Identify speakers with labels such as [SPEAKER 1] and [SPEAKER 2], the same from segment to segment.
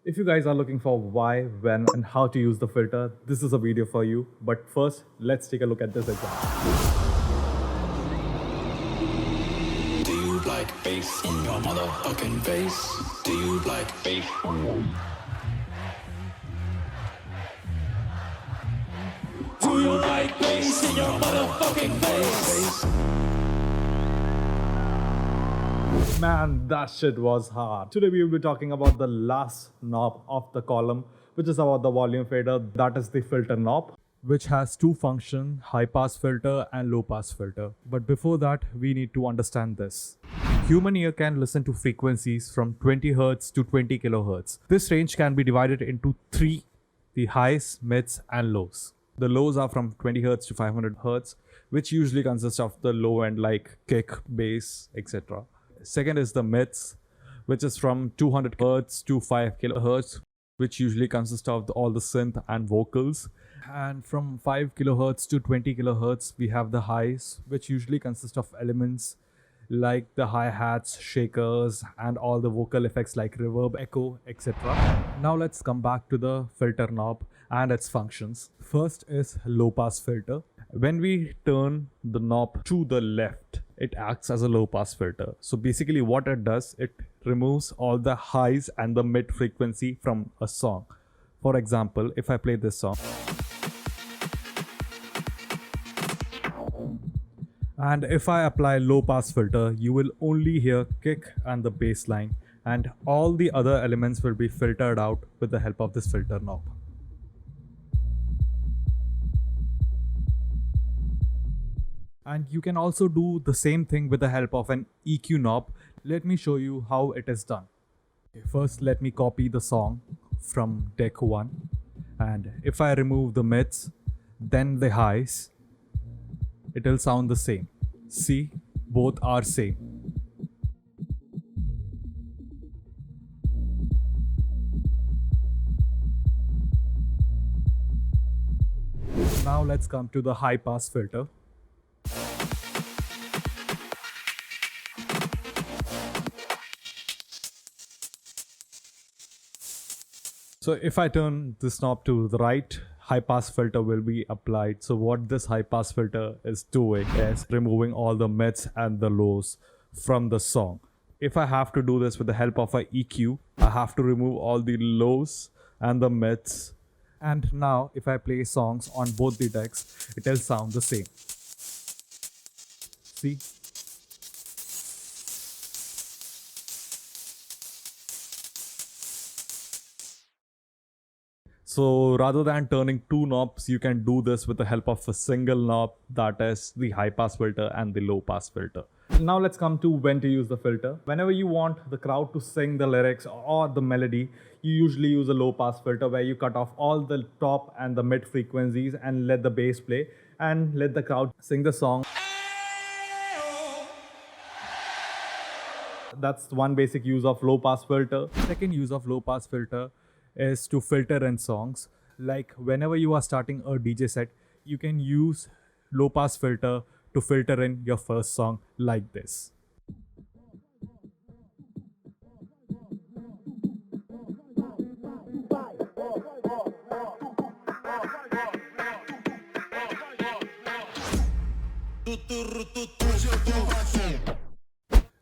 [SPEAKER 1] If you guys are looking for why, when, and how to use the filter, this is a video for you. But first, let's take a look at this example.
[SPEAKER 2] Do you like bass in your motherfucking face? Do you like bass? Do you like bass in your motherfucking face?
[SPEAKER 1] Man, that shit was hard. Today we will be talking about the last knob of the column, which is about the volume fader. That is the filter knob, which has two functions, high pass filter and low pass filter. But before that, we need to understand this. Human ear can listen to frequencies from 20 Hz to 20 kHz. This range can be divided into three: the highs, mids, and lows. The lows are from 20 Hz to 500 Hz, which usually consists of the low end like kick, bass, etc. Second is the mids, which is from 200 Hz to 5 kHz, which usually consists of all the synth and vocals. And from 5 kHz to 20 kHz, we have the highs, which usually consist of elements like the hi-hats, shakers, and all the vocal effects like reverb, echo, etc. Now let's come back to the filter knob and its functions. First is low pass filter. When we turn the knob to the left, it acts as a low pass filter. So basically what it does, it removes all the highs and the mid frequency from a song. For example, if I play this song, and if I apply low pass filter, you will only hear kick and the bass line, and all the other elements will be filtered out with the help of this filter knob. And you can also do the same thing with the help of an EQ knob. Let me show you how it is done. First, let me copy the song from deck 1. And if I remove the mids, then the highs, it will sound the same. See, both are same. Now let's come to the high pass filter. So if I turn this knob to the right, high pass filter will be applied. So what this high pass filter is doing is removing all the mids and the lows from the song. If I have to do this with the help of a EQ, I have to remove all the lows and the mids. And now if I play songs on both the decks, it will sound the same. See? So rather than turning two knobs, you can do this with the help of a single knob, that is the high pass filter and the low pass filter. Now let's come to when to use the filter. Whenever you want the crowd to sing the lyrics or the melody, you usually use a low pass filter where you cut off all the top and the mid frequencies and let the bass play and let the crowd sing the song. That's one basic use of low pass filter. Second use of low pass filter is to filter in songs. Like whenever you are starting a DJ set, you can use low pass filter to filter in your first song like this.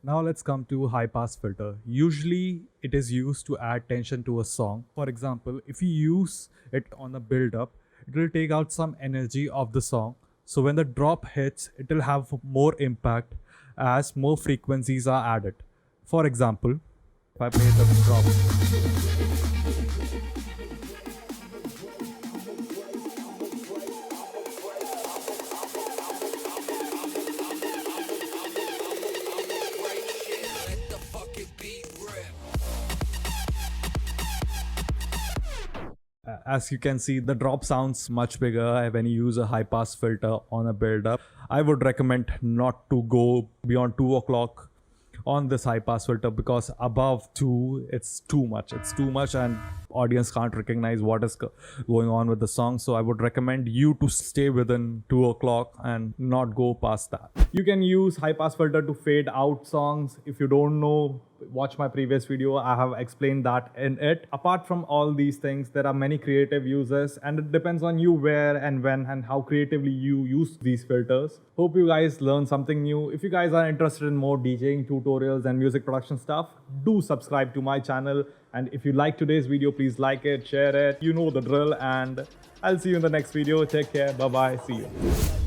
[SPEAKER 1] Now let's come to high pass filter. Usually it is used to add tension to a song. For example, if you use it on a build up, it will take out some energy of the song. So when the drop hits, it will have more impact as more frequencies are added. For example, if I play the drop, as you can see, the drop sounds much bigger when you use a high pass filter on a build up. I would recommend not to go beyond 2 o'clock on this high pass filter, because above 2 it's too much. And audience can't recognize what is going on with the song. So I would recommend you to stay within 2 o'clock and not go past that. You can use high pass filter to fade out songs. If you don't know, watch my previous video, I have explained that in it. Apart from all these things, there are many creative uses, and it depends on you where and when and how creatively you use these filters. Hope you guys learned something new. If you guys are interested in more DJing tutorials and music production stuff, do subscribe to my channel. And if you like today's video, please like it, share it. You know the drill, and I'll see you in the next video. Take care. Bye bye. See you.